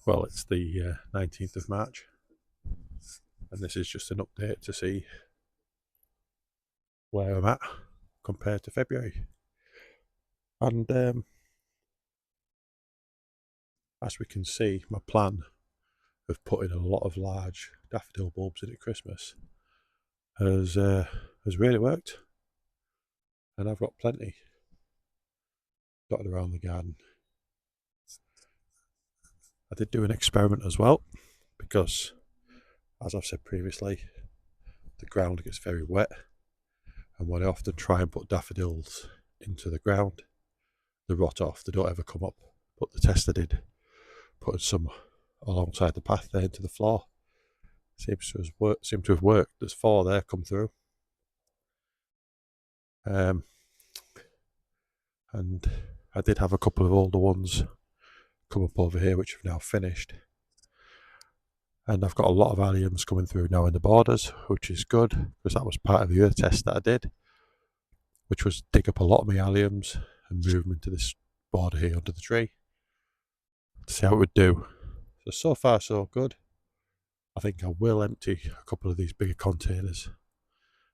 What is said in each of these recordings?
Well, it's the 19th of March, and this is just an update to see where I'm at compared to February. And as we can see, my plan of putting a lot of large daffodil bulbs in at Christmas has really worked, and I've got plenty dotted around the garden. I did do an experiment as well, because as I've said previously, the ground gets very wet, and when I often try and put daffodils into the ground, they rot off, they don't ever come up. But the test I did, putting some alongside the path there into the floor, seems to have worked. There's 4 there come through, and I did have a couple of older ones come up over here which have now finished, and I've got a lot of alliums coming through now in the borders, which is good, because that was part of the other test that I did, which was dig up a lot of my alliums and move them into this border here under the tree to see how it would do. So far so good. I think I will empty a couple of these bigger containers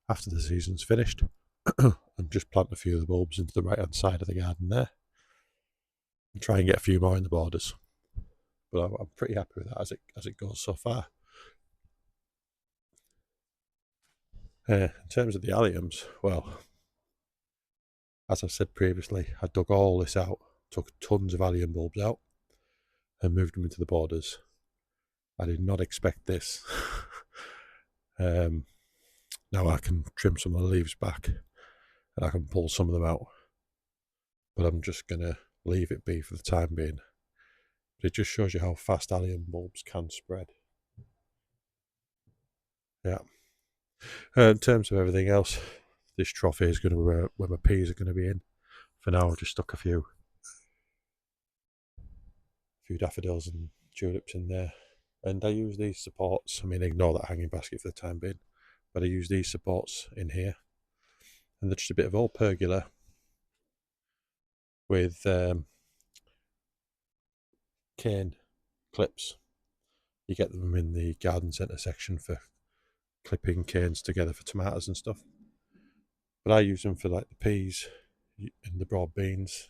after the season's finished and just plant a few of the bulbs into the right hand side of the garden there and try and get a few more in the borders. But I'm pretty happy with that as it goes so far. In terms of the alliums, well, as I said previously, I dug all this out, took tons of allium bulbs out and moved them into the borders. I did not expect this. Now I can trim some of the leaves back and I can pull some of them out, but I'm just going to leave it be for the time being. But it just shows you how fast allium bulbs can spread. Yeah. In terms of everything else, this trough is going to be where my peas are going to be in. For now, I've just stuck a few daffodils and tulips in there. And I use these supports. I mean, ignore that hanging basket for the time being. But I use these supports in here. And they're just a bit of old pergola with cane clips. You get them in the garden centre section for clipping canes together for tomatoes and stuff. But I use them for like the peas and the broad beans.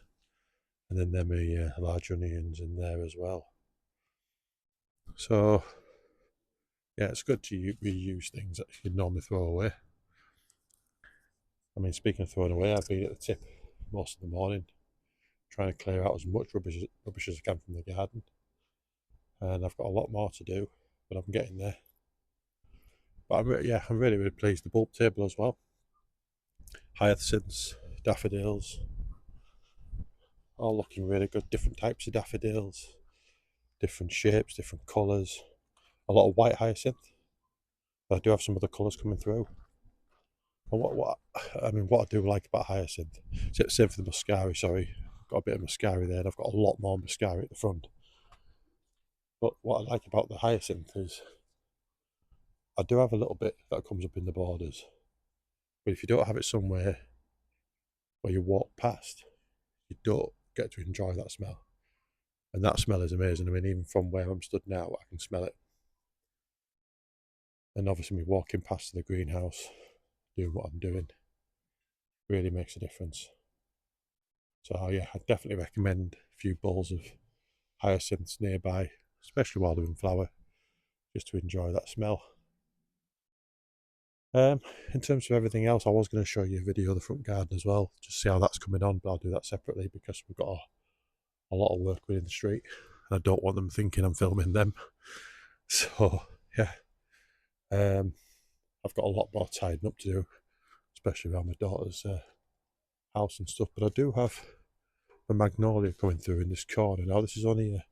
And then there are my large onions in there as well. So, yeah, it's good to reuse things that you'd normally throw away. I mean, speaking of throwing away, I've been at the tip most of the morning trying to clear out as much rubbish as I can from the garden. And I've got a lot more to do, but I'm getting there. But I'm really pleased. The bulb table as well. Hyacinths, daffodils, all looking really good. Different types of daffodils, different shapes, different colours. A lot of white hyacinth. But I do have some other colours coming through. And what I do like about hyacinth, same for the muscari, sorry, got a bit of muscari there, and I've got a lot more muscari at the front. But what I like about the hyacinth is I do have a little bit that comes up in the borders, but if you don't have it somewhere where you walk past, you don't get to enjoy that smell. And that smell is amazing. I mean, even from where I'm stood now, I can smell it. And obviously, me walking past the greenhouse, doing what I'm doing, really makes a difference. So yeah, I definitely recommend a few bowls of hyacinths nearby, especially while they're in flower, just to enjoy that smell. In terms of everything else, I was going to show you a video of the front garden as well, just see how that's coming on, but I'll do that separately because we've got a lot of work within the street and I don't want them thinking I'm filming them. So yeah, I've got a lot more tidying up to do, especially around my daughter's house and stuff, but I do have a magnolia coming through in this corner. Now this is only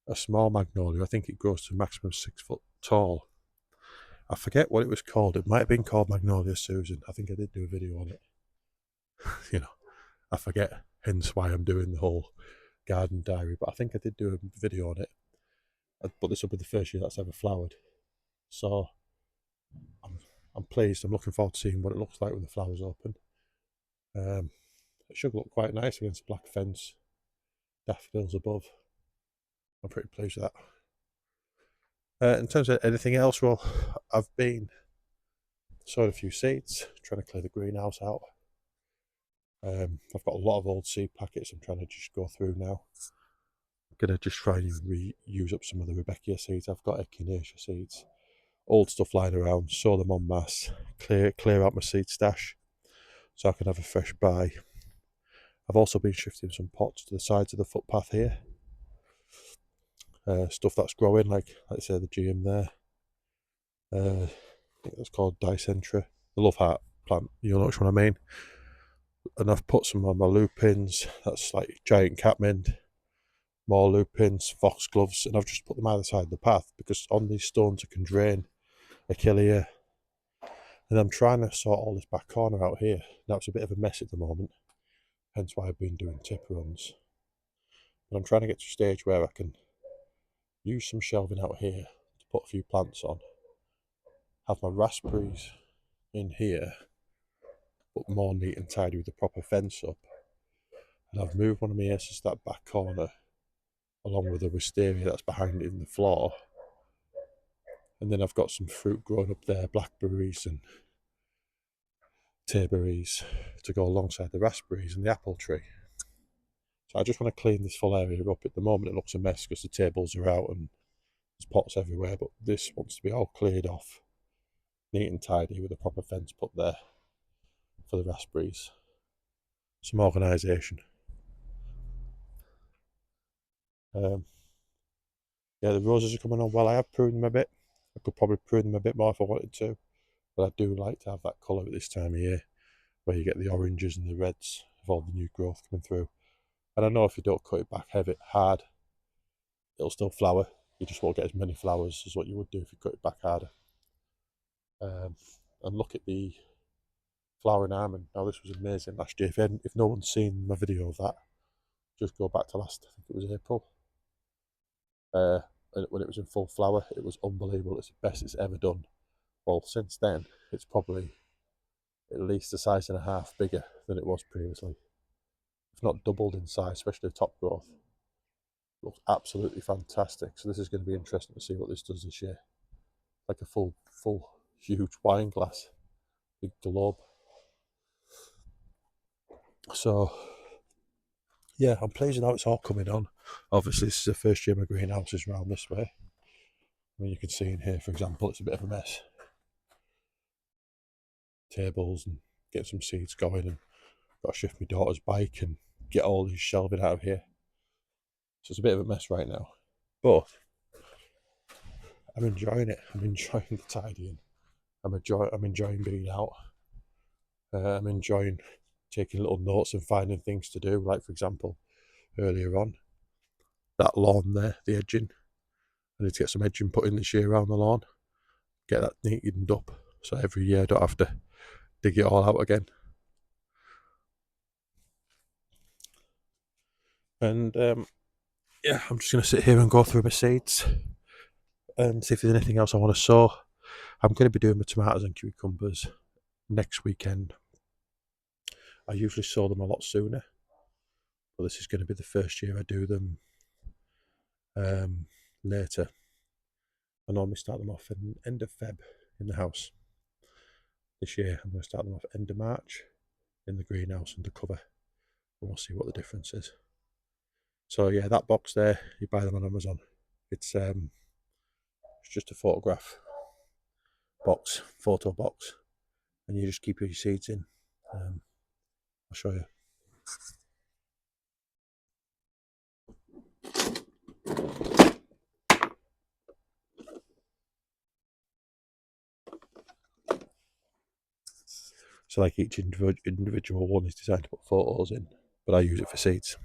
a small magnolia. I think it grows to a maximum 6 foot tall. I forget what it was called. It might have been called Magnolia Susan. I think I did do a video on it. You know, I forget, hence why I'm doing the whole garden diary. But I think I did do a video on it. But this will be the first year that's ever flowered. So I'm pleased. I'm looking forward to seeing what it looks like when the flowers open. It should look quite nice against black fence, daffodils above. I'm pretty pleased with that. In terms of anything else, well, I've been sowing a few seeds, trying to clear the greenhouse out. I've got a lot of old seed packets I'm trying to just go through now. I'm going to just try and reuse up some of the Rebecca seeds. I've got echinacea seeds, old stuff lying around, sow them en masse, clear out my seed stash so I can have a fresh buy. I've also been shifting some pots to the sides of the footpath here. Stuff that's growing, like I say, the GM there. I think that's called Dicentra, the love heart plant. You'll know which one I mean. And I've put some on my lupins. That's like giant catmint, more lupins, foxgloves, and I've just put them either side of the path because on these stones I can drain Achillea. And I'm trying to sort all this back corner out here. Now it's a bit of a mess at the moment, hence why I've been doing tip runs. But I'm trying to get to a stage where I can use some shelving out here to put a few plants on. Have my raspberries in here, but more neat and tidy with the proper fence up. And I've moved one of my aces to that back corner, along with the wisteria that's behind it in the floor. And then I've got some fruit growing up there, blackberries and tayberries, to go alongside the raspberries and the apple tree. So I just want to clean this full area up. At the moment it looks a mess because the tables are out and there's pots everywhere, but this wants to be all cleared off, neat and tidy with a proper fence put there for the raspberries. Some organisation. Yeah, the roses are coming on well. I have pruned them a bit. I could probably prune them a bit more if I wanted to, but I do like to have that colour at this time of year, where you get the oranges and the reds of all the new growth coming through. And I know if you don't cut it back heavy hard, it'll still flower. You just won't get as many flowers as what you would do if you cut it back harder. And look at the flowering almond. Now this was amazing last year. If no one's seen my video of that, just go back to last, I think it was April. When it was in full flower, it was unbelievable. It's the best it's ever done. Well, since then, it's probably at least a size and a half bigger than it was previously. If not doubled in size, especially top growth. Looks absolutely fantastic. So this is going to be interesting to see what this does this year. Like a full, huge wine glass, big globe. So, yeah, I'm pleased with how it's all coming on. Obviously, this is the first year my greenhouse is round this way. I mean, you can see in here, for example, it's a bit of a mess. Tables and get some seeds going, and got to shift my daughter's bike and get all these shelving out of here. So it's a bit of a mess right now, but I'm enjoying it. I'm enjoying the tidying. I'm enjoying being out. I'm enjoying taking little notes and finding things to do. Like, for example, earlier on, that lawn there, the edging. I need to get some edging put in this year around the lawn. Get that neatened up, so every year I don't have to dig it all out again. And yeah, I'm just going to sit here and go through my seeds and see if there's anything else I want to sow. I'm going to be doing my tomatoes and cucumbers next weekend. I usually sow them a lot sooner, but this is going to be the first year I do them later. I normally start them off in end of Feb in the house. This year I'm going to start them off end of March in the greenhouse under cover, and we'll see what the difference is. So yeah, that box there, you buy them on Amazon. It's just a photograph box, photo box, and you just keep your seeds in. I'll show you. So like each individual one is designed to put photos in, but I use it for seeds.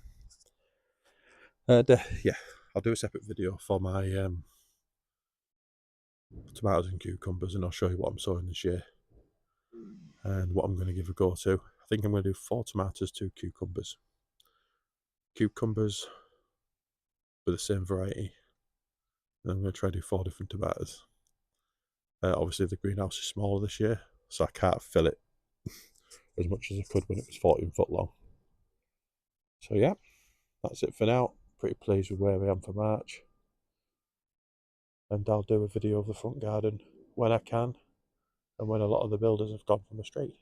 And yeah, I'll do a separate video for my tomatoes and cucumbers, and I'll show you what I'm sowing this year and what I'm going to give a go to. I think I'm going to do 4 tomatoes, 2 cucumbers. Cucumbers with the same variety. And I'm going to try to do 4 different tomatoes. Obviously the greenhouse is smaller this year, so I can't fill it as much as I could when it was 14 foot long. So yeah, that's it for now. Pretty pleased with where I am for March. and I'll do a video of the front garden when I can and when a lot of the builders have gone from the street.